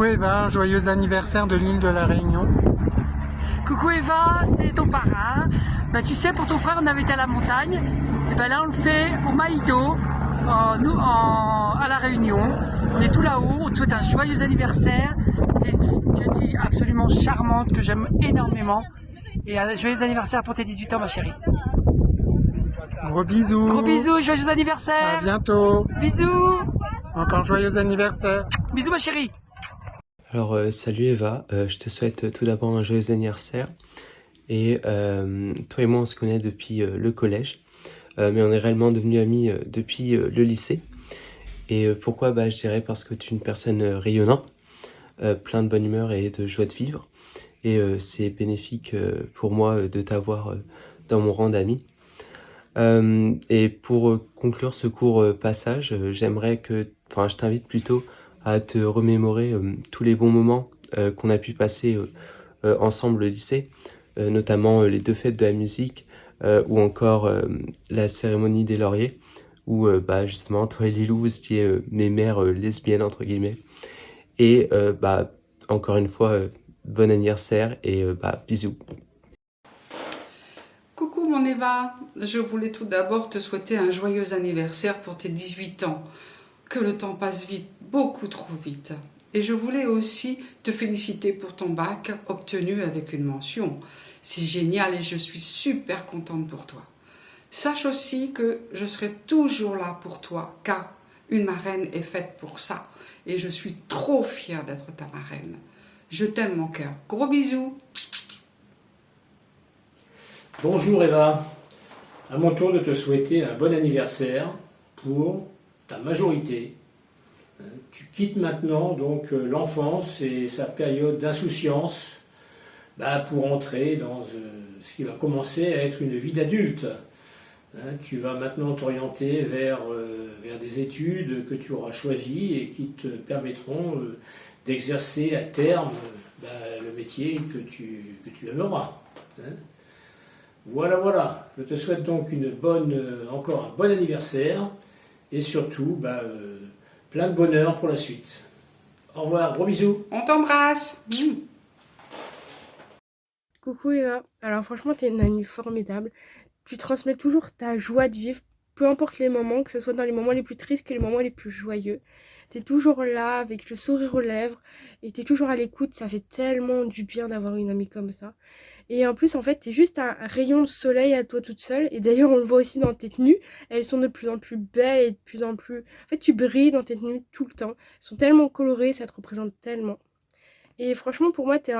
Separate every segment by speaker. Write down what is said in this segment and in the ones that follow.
Speaker 1: Coucou Eva, joyeux anniversaire de l'île de la Réunion.
Speaker 2: Coucou Eva, c'est ton parrain. Tu sais, pour ton frère, on avait été à la montagne. Et là, on le fait au Maïdo, à la Réunion. On est tout là-haut. On te souhaite un joyeux anniversaire. T'es une jeune fille absolument charmante que j'aime énormément. Et un joyeux anniversaire pour tes 18 ans, ma chérie.
Speaker 1: Gros bisous.
Speaker 2: Gros bisous, joyeux anniversaire.
Speaker 1: À bientôt.
Speaker 2: Bisous.
Speaker 1: Encore joyeux anniversaire.
Speaker 2: Bisous, ma chérie.
Speaker 3: Alors salut Eva, je te souhaite tout d'abord un joyeux anniversaire. Et toi et moi on se connaît depuis le collège, mais on est réellement devenus amis depuis le lycée. Et pourquoi? Je dirais parce que tu es une personne rayonnante, plein de bonne humeur et de joie de vivre. Et c'est bénéfique pour moi de t'avoir dans mon rang d'amis. Et pour conclure ce court passage, je t'invite plutôt à te remémorer tous les bons moments qu'on a pu passer ensemble au lycée, notamment les 2 fêtes de la musique ou encore la cérémonie des lauriers, où justement toi et Lilou, vous étiez mes mères lesbiennes entre guillemets. Et encore une fois, bon anniversaire et bisous.
Speaker 4: Coucou mon Eva, je voulais tout d'abord te souhaiter un joyeux anniversaire pour tes 18 ans. Que le temps passe vite, beaucoup trop vite. Et je voulais aussi te féliciter pour ton bac obtenu avec une mention. C'est génial et je suis super contente pour toi. Sache aussi que je serai toujours là pour toi, car une marraine est faite pour ça. Et je suis trop fière d'être ta marraine. Je t'aime mon cœur. Gros bisous.
Speaker 5: Bonjour Eva, à mon tour de te souhaiter un bon anniversaire pour ta majorité. Tu quittes maintenant donc l'enfance et sa période d'insouciance pour entrer dans ce qui va commencer à être une vie d'adulte. Tu vas maintenant t'orienter vers des études que tu auras choisies et qui te permettront d'exercer à terme le métier que tu aimeras. Voilà, je te souhaite donc encore un bon anniversaire et surtout plein de bonheur pour la suite. Au revoir, gros bisous.
Speaker 4: On t'embrasse.
Speaker 6: Coucou Eva, alors franchement t'es une amie formidable, tu transmets toujours ta joie de vivre, peu importe les moments, que ce soit dans les moments les plus tristes que les moments les plus joyeux. T'es toujours là avec le sourire aux lèvres et t'es toujours à l'écoute, ça fait tellement du bien d'avoir une amie comme ça. Et en plus en fait t'es juste un rayon de soleil à toi toute seule, et d'ailleurs on le voit aussi dans tes tenues, elles sont de plus en plus belles et de plus en plus... En fait tu brilles dans tes tenues tout le temps, elles sont tellement colorées, ça te représente tellement. Et franchement, pour moi, t'es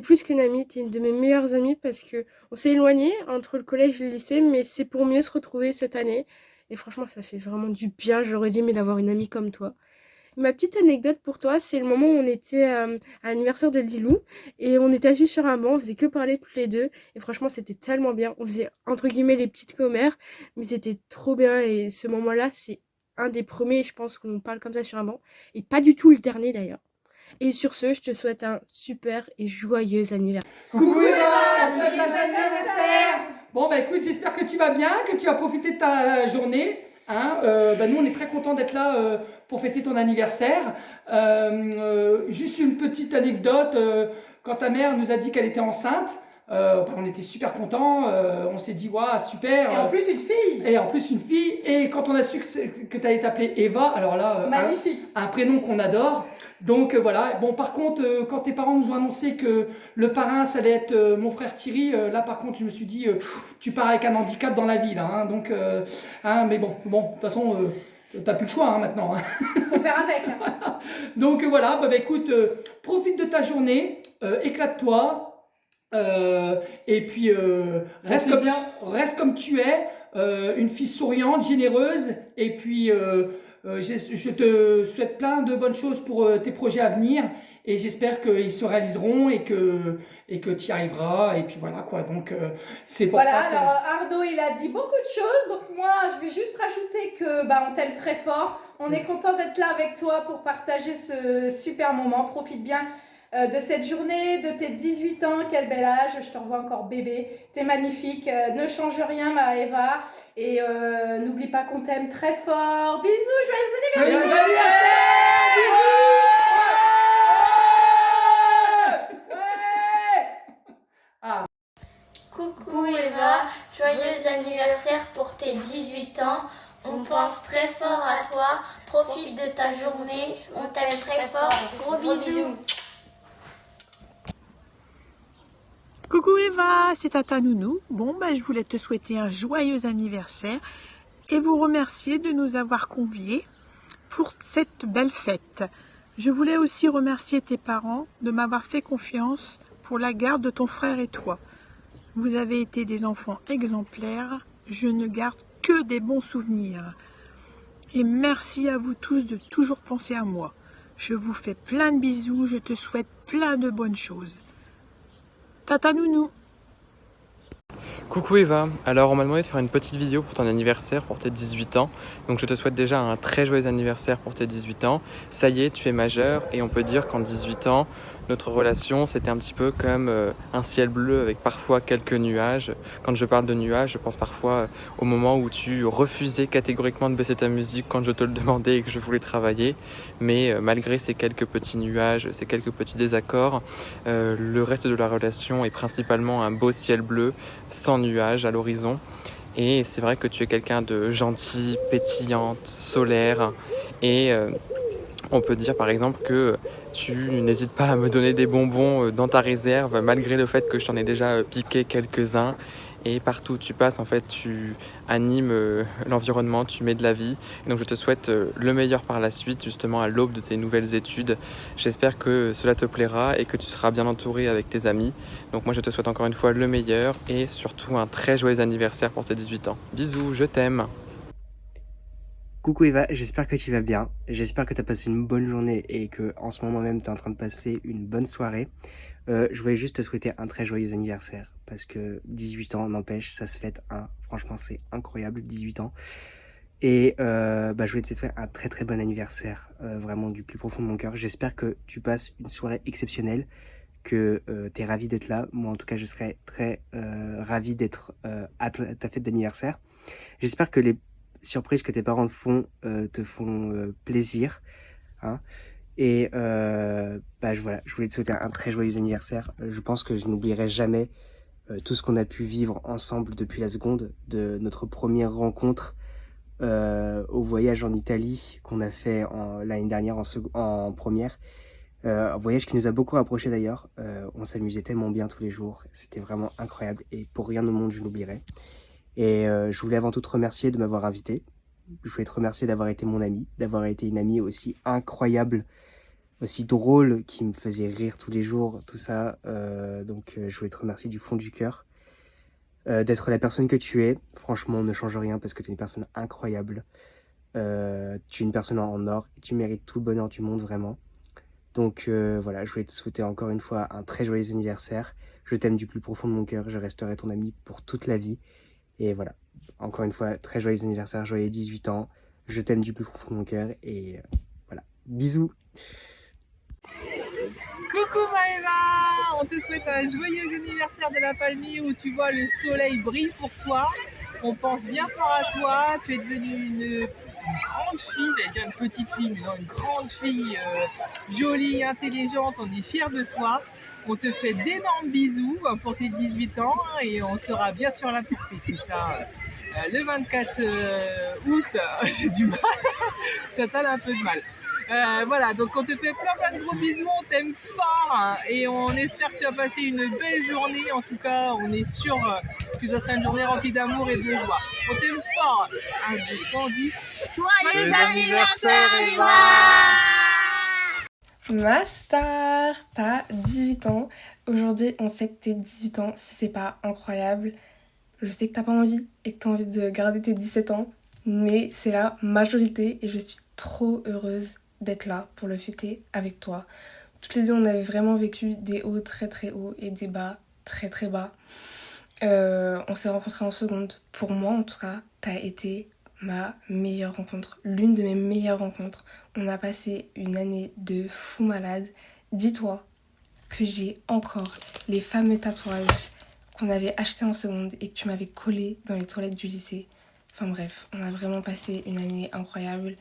Speaker 6: plus qu'une amie, t'es une de mes meilleures amies parce que on s'est éloigné entre le collège et le lycée, mais c'est pour mieux se retrouver cette année. Et franchement, ça fait vraiment du bien, j'aurais dit, mais d'avoir une amie comme toi. Ma petite anecdote pour toi, c'est le moment où on était à l'anniversaire de Lilou et on était assis sur un banc, on faisait que parler toutes les deux et franchement, c'était tellement bien. On faisait entre guillemets les petites commères, mais c'était trop bien et ce moment-là, c'est un des premiers, je pense, qu'on parle comme ça sur un banc et pas du tout le dernier d'ailleurs. Et sur ce, je te souhaite un super et joyeux anniversaire.
Speaker 2: Coucou Eva, joyeux anniversaire. Bon écoute, j'espère que tu vas bien, que tu vas profiter de ta journée. Nous on est très contents d'être là pour fêter ton anniversaire. Juste une petite anecdote, quand ta mère nous a dit qu'elle était enceinte, on était super contents, on s'est dit waouh super.
Speaker 7: Et en plus une fille.
Speaker 2: Et quand on a su que tu allais t'appeler Eva, alors là
Speaker 7: magnifique.
Speaker 2: Un prénom qu'on adore. Donc voilà. Bon par contre quand tes parents nous ont annoncé que le parrain ça allait être mon frère Thierry, là par contre je me suis dit tu pars avec un handicap dans la vie là, donc mais bon de toute façon t'as plus le choix maintenant.
Speaker 7: Faut faire avec.
Speaker 2: Donc voilà, écoute, profite de ta journée, éclate-toi. Et puis reste comme tu es, une fille souriante, généreuse, et puis je te souhaite plein de bonnes choses pour tes projets à venir et j'espère qu'ils se réaliseront et que tu y arriveras et puis voilà quoi, donc c'est pour ça que...
Speaker 7: Alors Arnaud il a dit beaucoup de choses, donc moi je vais juste rajouter que on t'aime très fort, on est content d'être là avec toi pour partager ce super moment, profite bien de cette journée, de tes 18 ans, quel bel âge, je te revois encore bébé, t'es magnifique, ne change rien ma Eva, et n'oublie pas qu'on t'aime très fort, bisous, joyeux anniversaire.
Speaker 2: Bisous.
Speaker 8: pense très fort à toi. Profite de ta journée. On t'aime très fort. Gros bisous.
Speaker 9: Coucou Eva, c'est Tata Nounou. Bon, je voulais te souhaiter un joyeux anniversaire et vous remercier de nous avoir conviés pour cette belle fête. Je voulais aussi remercier tes parents de m'avoir fait confiance pour la garde de ton frère et toi. Vous avez été des enfants exemplaires. Je ne garde que des bons souvenirs. Et merci à vous tous de toujours penser à moi. Je vous fais plein de bisous. Je te souhaite plein de bonnes choses. Tata Nounou.
Speaker 10: Coucou Eva, alors on m'a demandé de faire une petite vidéo pour ton anniversaire, pour tes 18 ans. Donc je te souhaite déjà un très joyeux anniversaire pour tes 18 ans. Ça y est, tu es majeur et on peut dire qu'en 18 ans, notre relation c'était un petit peu comme un ciel bleu avec parfois quelques nuages. Quand je parle de nuages, je pense parfois au moment où tu refusais catégoriquement de baisser ta musique quand je te le demandais et que je voulais travailler. Mais malgré ces quelques petits nuages, ces quelques petits désaccords, le reste de la relation est principalement un beau ciel bleu sans nuages à l'horizon. Et c'est vrai que tu es quelqu'un de gentil, pétillante, solaire. Et on peut dire par exemple que tu n'hésites pas à me donner des bonbons dans ta réserve, malgré le fait que je t'en ai déjà piqué quelques-uns. Et partout où tu passes, en fait, tu animes l'environnement, tu mets de la vie. Et donc je te souhaite le meilleur par la suite, justement à l'aube de tes nouvelles études. J'espère que cela te plaira et que tu seras bien entouré avec tes amis. Donc moi je te souhaite encore une fois le meilleur et surtout un très joyeux anniversaire pour tes 18 ans. Bisous, je t'aime.
Speaker 11: Coucou Eva, j'espère que tu vas bien. J'espère que tu as passé une bonne journée et que en ce moment même tu es en train de passer une bonne soirée. Je voulais juste te souhaiter un très joyeux anniversaire parce que 18 ans n'empêche, ça se fête. Franchement, c'est incroyable, 18 ans. Et je voulais te souhaiter un très très bon anniversaire, vraiment du plus profond de mon cœur. J'espère que tu passes une soirée exceptionnelle, que tu es ravi d'être là. Moi en tout cas, je serais très ravi d'être à ta fête d'anniversaire. J'espère que les surprises que tes parents te font plaisir. Hein. Et voilà, je voulais te souhaiter un très joyeux anniversaire. Je pense que je n'oublierai jamais tout ce qu'on a pu vivre ensemble depuis la seconde de notre première rencontre au voyage en Italie qu'on a fait l'année dernière en première. Un voyage qui nous a beaucoup rapprochés d'ailleurs. On s'amusait tellement bien tous les jours. C'était vraiment incroyable et pour rien au monde je n'oublierai. Et je voulais avant tout te remercier de m'avoir invité. Je voulais te remercier d'avoir été mon amie, d'avoir été une amie aussi incroyable, aussi drôle, qui me faisait rire tous les jours, tout ça. Je voulais te remercier du fond du cœur. D'être la personne que tu es. Franchement, ne change rien parce que tu es une personne incroyable. Tu es une personne en or et tu mérites tout le bonheur du monde, vraiment. Donc voilà, je voulais te souhaiter encore une fois un très joyeux anniversaire. Je t'aime du plus profond de mon cœur. Je resterai ton amie pour toute la vie. Et voilà, encore une fois, très joyeux anniversaire, joyeux 18 ans. Je t'aime du plus profond de mon cœur. Et voilà, bisous.
Speaker 12: Coucou Maëva, on te souhaite un joyeux anniversaire de la Palmyre où tu vois le soleil brille pour toi. On pense bien fort à toi, tu es devenue une grande fille, j'allais dire une petite fille, mais non, une grande fille jolie, intelligente, on est fiers de toi. On te fait d'énormes bisous pour tes 18 ans et on sera bien sûr là pour fêter ça le 24 août. J'ai du mal, t'as un peu de mal. Voilà, donc on te fait plein de gros bisous, on t'aime fort et on espère que tu as passé une belle journée. En tout cas, on est sûr que ça sera une journée remplie d'amour et de joie. On t'aime fort.
Speaker 8: Joyeux anniversaire Eva!
Speaker 6: Ma star, t'as 18 ans. Aujourd'hui, on fête tes 18 ans. Si c'est pas incroyable, je sais que t'as pas envie et que t'as envie de garder tes 17 ans, mais c'est la majorité et je suis trop heureuse d'être là pour le fêter avec toi. Toutes les deux, on avait vraiment vécu des hauts très très hauts et des bas très très bas. On s'est rencontrés en seconde. Pour moi, en tout cas, t'as été ma meilleure rencontre, l'une de mes meilleures rencontres. On a passé une année de fou malade. Dis-toi que j'ai encore les fameux tatouages qu'on avait achetés en seconde et que tu m'avais collés dans les toilettes du lycée. Enfin bref, on a vraiment passé une année incroyable.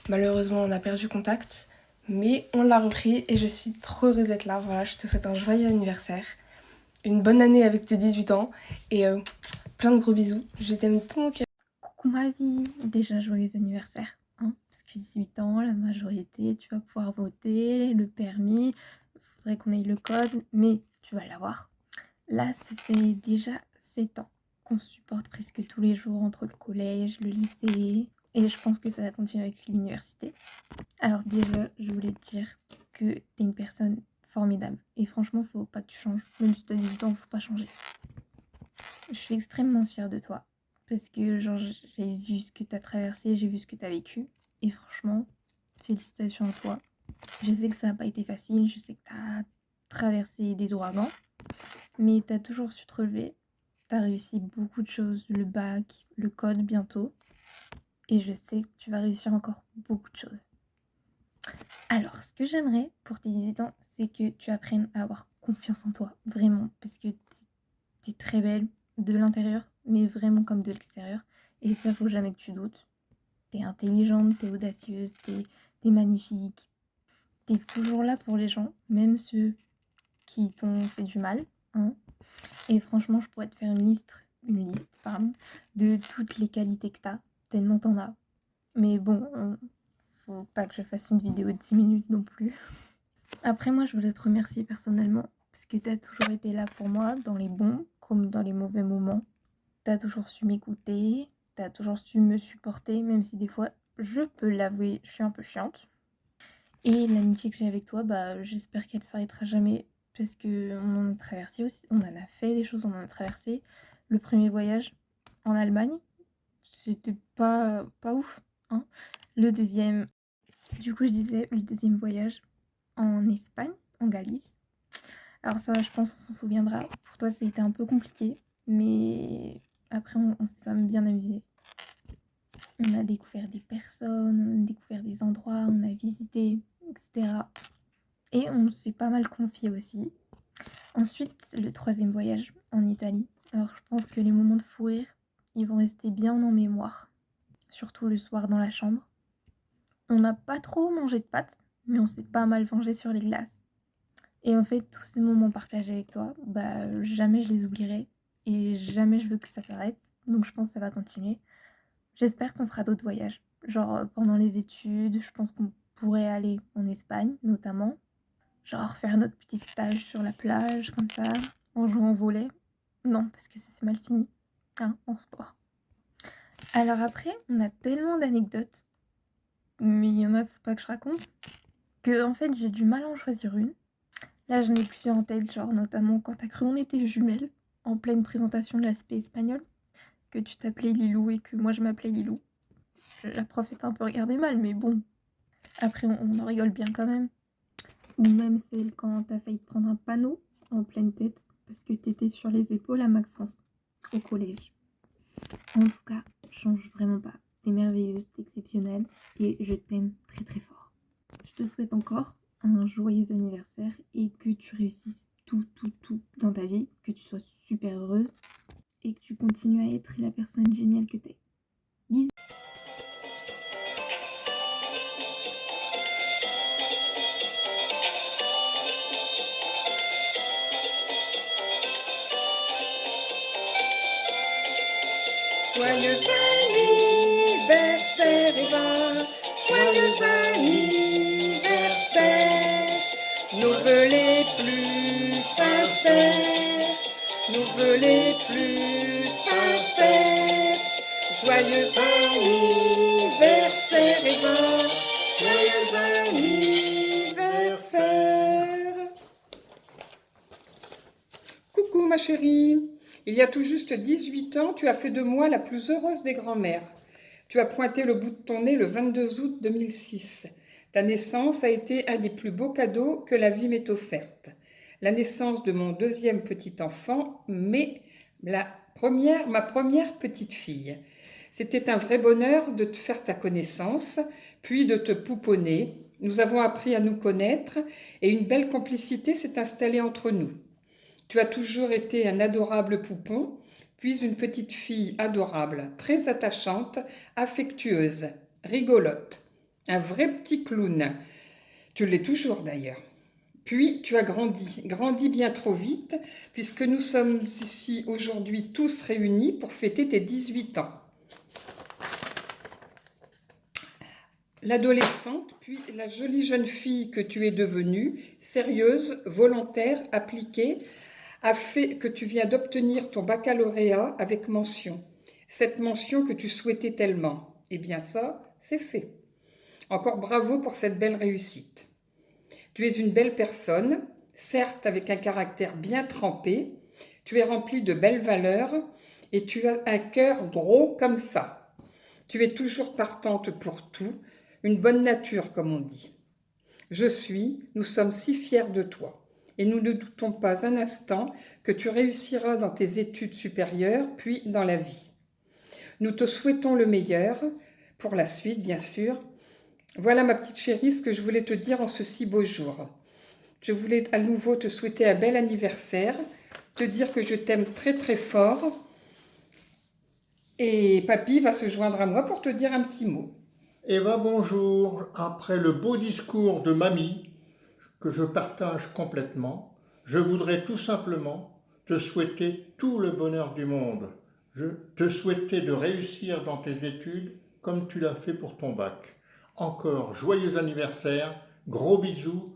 Speaker 6: Malheureusement, on a perdu contact, mais on l'a repris et je suis trop heureuse d'être là. Voilà, je te souhaite un joyeux anniversaire, une bonne année avec tes 18 ans et plein de gros bisous. Je t'aime de tout mon cœur.
Speaker 13: coucou ma vie, déjà joyeux anniversaire, hein, parce que 18 ans, la majorité, tu vas pouvoir voter, le permis, il faudrait qu'on ait le code, mais tu vas l'avoir. Là, ça fait déjà 7 ans qu'on se supporte presque tous les jours entre le collège, le lycée, et je pense que ça va continuer avec l'université. Alors déjà, je voulais te dire que t'es une personne formidable, et franchement, faut pas que tu changes, même si t'as 18 ans, faut pas changer. Je suis extrêmement fière de toi. Parce que genre, j'ai vu ce que tu as traversé, j'ai vu ce que tu as vécu. Et franchement, félicitations à toi. Je sais que ça n'a pas été facile, je sais que tu as traversé des ouragans. Mais tu as toujours su te relever. Tu as réussi beaucoup de choses, le bac, le code bientôt. Et je sais que tu vas réussir encore beaucoup de choses. Alors, ce que j'aimerais pour tes 18 ans, c'est que tu apprennes à avoir confiance en toi. Vraiment. Parce que tu es très belle de l'intérieur, mais vraiment comme de l'extérieur. Et ça, faut jamais que tu doutes. T'es intelligente, t'es audacieuse, t'es magnifique. T'es toujours là pour les gens, même ceux qui t'ont fait du mal. Hein. Et franchement, je pourrais te faire une liste de toutes les qualités que t'as, tellement t'en as. Mais bon, faut pas que je fasse une vidéo de 10 minutes non plus. Après, moi, je voulais te remercier personnellement, parce que t'as toujours été là pour moi, dans les bons comme dans les mauvais moments. T'as toujours su m'écouter, t'as toujours su me supporter, même si des fois, je peux l'avouer, je suis un peu chiante. Et l'amitié que j'ai avec toi, bah, j'espère qu'elle s'arrêtera jamais, parce qu'on en a traversé aussi, on en a fait des choses, on en a traversé. Le premier voyage en Allemagne, c'était pas ouf. Hein. Le deuxième, du coup, je disais, le deuxième voyage en Espagne, en Galice. Alors ça, je pense qu'on s'en souviendra. Pour toi, ça a été un peu compliqué, mais après, on s'est quand même bien amusé. On a découvert des personnes, on a découvert des endroits, on a visité, etc. Et on s'est pas mal confié aussi. Ensuite, le troisième voyage en Italie. Alors, je pense que les moments de fou rire, ils vont rester bien en mémoire. Surtout le soir dans la chambre. On n'a pas trop mangé de pâtes, mais on s'est pas mal vengé sur les glaces. Et en fait, tous ces moments partagés avec toi, bah, jamais je les oublierai. Et jamais je veux que ça s'arrête. Donc je pense que ça va continuer. J'espère qu'on fera d'autres voyages. Genre pendant les études, je pense qu'on pourrait aller en Espagne notamment. Genre faire notre petit stage sur la plage comme ça, en jouant au volley. Non, parce que ça c'est mal fini. Hein, en sport. Alors après, on a tellement d'anecdotes. Mais il y en a, faut pas que je raconte. Que en fait, j'ai du mal à en choisir une. Là, j'en ai plusieurs en tête, genre notamment quand t'as cru on était jumelles, en pleine présentation de l'aspect espagnol, que tu t'appelais Lilou et que moi je m'appelais Lilou. La prof était un peu regardée mal, mais bon. Après, on en rigole bien quand même. Ou même celle quand t'as failli te prendre un panneau en pleine tête, parce que t'étais sur les épaules à Maxence, au collège. En tout cas, change vraiment pas. T'es merveilleuse, t'es exceptionnelle, et je t'aime très très fort. Je te souhaite encore un joyeux anniversaire et que tu réussisses tout dans ta vie, que tu sois super heureuse et que tu continues à être la personne géniale que t'es. Bisous.
Speaker 14: Joyeux anniversaire Eva, joyeux anniversaire, nos vœux les plus sincères, nos vœux les plus sincères. Joyeux anniversaire Eva, joyeux anniversaire.
Speaker 15: Coucou ma chérie. Il y a tout juste 18 ans, tu as fait de moi la plus heureuse des grand-mères. Tu as pointé le bout de ton nez le 22 août 2006. Ta naissance a été un des plus beaux cadeaux que la vie m'ait offerte. La naissance de mon deuxième petit enfant, mais ma première petite fille. C'était un vrai bonheur de te faire ta connaissance, puis de te pouponner. Nous avons appris à nous connaître et une belle complicité s'est installée entre nous. Tu as toujours été un adorable poupon, puis une petite fille adorable, très attachante, affectueuse, rigolote. Un vrai petit clown. Tu l'es toujours d'ailleurs. Puis tu as grandi bien trop vite, puisque nous sommes ici aujourd'hui tous réunis pour fêter tes 18 ans. l'adolescente, puis la jolie jeune fille que tu es devenue, sérieuse, volontaire, appliquée, a fait que tu viens d'obtenir ton baccalauréat avec mention. Cette mention que tu souhaitais tellement. Eh bien ça, c'est fait. Encore bravo pour cette belle réussite. Tu es une belle personne, certes avec un caractère bien trempé, tu es rempli de belles valeurs et tu as un cœur gros comme ça. Tu es toujours partante pour tout, une bonne nature comme on dit. Nous sommes si fiers de toi et nous ne doutons pas un instant que tu réussiras dans tes études supérieures puis dans la vie. Nous te souhaitons le meilleur, pour la suite bien sûr. Voilà ma petite chérie ce que je voulais te dire en ce si beau jour. Je voulais à nouveau te souhaiter un bel anniversaire, te dire que je t'aime très très fort et papy va se joindre à moi pour te dire un petit mot.
Speaker 16: Eva, bonjour. Après le beau discours de mamie, que je partage complètement, je voudrais tout simplement te souhaiter tout le bonheur du monde. Je te souhaitais de réussir dans tes études comme tu l'as fait pour ton bac. Encore joyeux anniversaire, gros bisous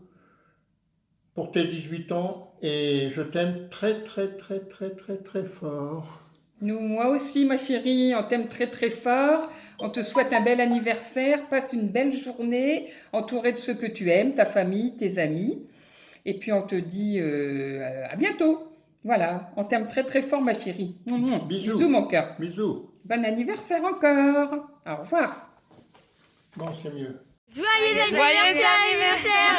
Speaker 16: pour tes 18 ans et je t'aime très très très très très très fort.
Speaker 15: Moi aussi ma chérie, on t'aime très très fort, on te souhaite un bel anniversaire, passe une belle journée entourée de ceux que tu aimes, ta famille, tes amis et puis on te dit à bientôt. Voilà, on t'aime très très fort ma chérie.
Speaker 16: Bisous.
Speaker 15: Bisous mon cœur.
Speaker 16: Bisous.
Speaker 15: Bon anniversaire encore. Au revoir.
Speaker 16: Bon, c'est mieux.
Speaker 14: Joyeux anniversaire,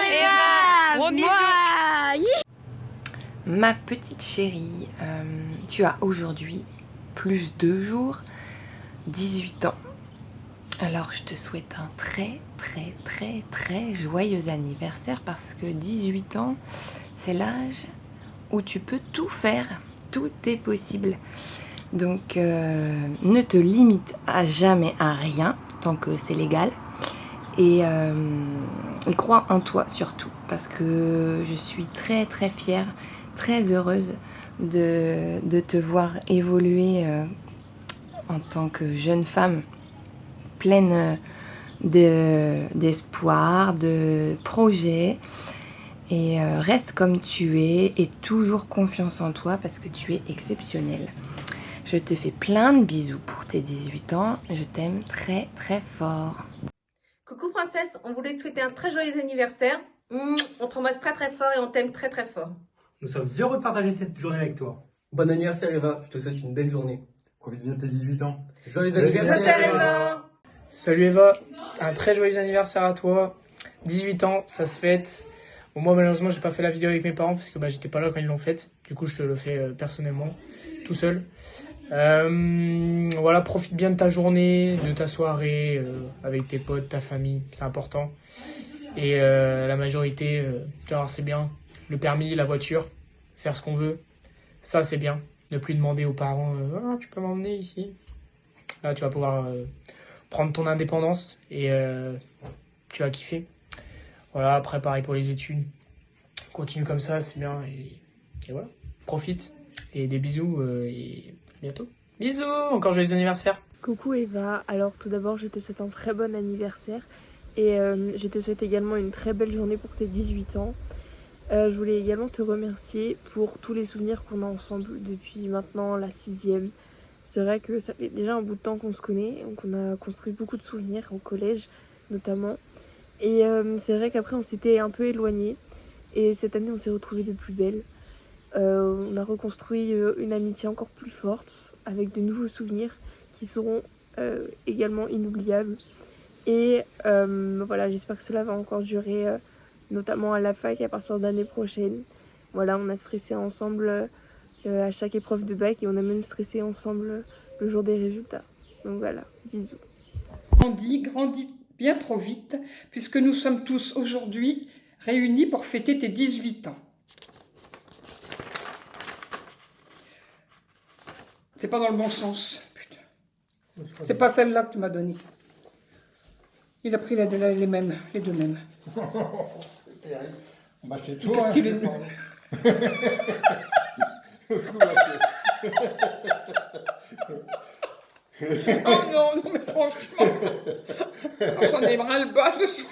Speaker 14: Eva!
Speaker 17: Gros bisous.
Speaker 14: Moi.
Speaker 17: Ma petite chérie, tu as aujourd'hui plus 2 jours, 18 ans. Alors je te souhaite un très très très très joyeux anniversaire parce que 18 ans, c'est l'âge où tu peux tout faire, tout est possible. Donc ne te limite à jamais à rien tant que c'est légal. Et crois en toi surtout parce que je suis très très fière, très heureuse de te voir évoluer en tant que jeune femme pleine d'espoir, de projets. Et reste comme tu es et toujours confiance en toi parce que tu es exceptionnelle. Je te fais plein de bisous pour tes 18 ans. Je t'aime très très fort.
Speaker 18: Coucou princesse, on voulait te souhaiter un très joyeux anniversaire. On t'embrasse très très fort et on t'aime très très fort.
Speaker 19: Nous sommes heureux de partager cette journée avec toi.
Speaker 20: Bon anniversaire Eva, je te souhaite une belle journée.
Speaker 21: Profite bien de tes 18 ans.
Speaker 20: Joyeux anniversaire Eva.
Speaker 22: Salut Eva, un très joyeux anniversaire à toi. 18 ans, ça se fête. Bon, moi malheureusement j'ai pas fait la vidéo avec mes parents parce que j'étais pas là quand ils l'ont faite. Du coup je te le fais personnellement, tout seul. Voilà, profite bien de ta journée, de ta soirée, avec tes potes, ta famille, c'est important. Et la majorité, tu vas voir, c'est bien. Le permis, la voiture, faire ce qu'on veut, ça c'est bien. Ne plus demander aux parents, ah, tu peux m'emmener ici. Là tu vas pouvoir prendre ton indépendance et tu vas kiffer. Voilà, après pareil pour les études. Continue comme ça, c'est bien. Et voilà, profite. Et des bisous et à bientôt. Bisous, encore joyeux anniversaire.
Speaker 6: Coucou Eva, alors tout d'abord je te souhaite un très bon anniversaire et je te souhaite également une très belle journée pour tes 18 ans. Je voulais également te remercier pour tous les souvenirs qu'on a ensemble depuis maintenant la 6e. C'est vrai que ça fait déjà un bout de temps qu'on se connaît, donc on a construit beaucoup de souvenirs au collège notamment. Et c'est vrai qu'après on s'était un peu éloignés et cette année on s'est retrouvés de plus belle. On a reconstruit une amitié encore plus forte avec de nouveaux souvenirs qui seront également inoubliables. Et voilà, j'espère que cela va encore durer, notamment à la fac à partir de l'année prochaine. Voilà, on a stressé ensemble à chaque épreuve de bac et on a même stressé ensemble le jour des résultats. Donc voilà, bisous.
Speaker 15: Grandis bien trop vite puisque nous sommes tous aujourd'hui réunis pour fêter tes 18 ans. C'est pas dans le bon sens, putain. C'est pas celle-là que tu m'as donnée. Il a pris les deux mêmes.
Speaker 16: C'est terrible. Bah c'est toi.
Speaker 15: Qu'est-ce qu'il est nul. Oh non, mais franchement. Alors, j'en ai ras le bas, je suis...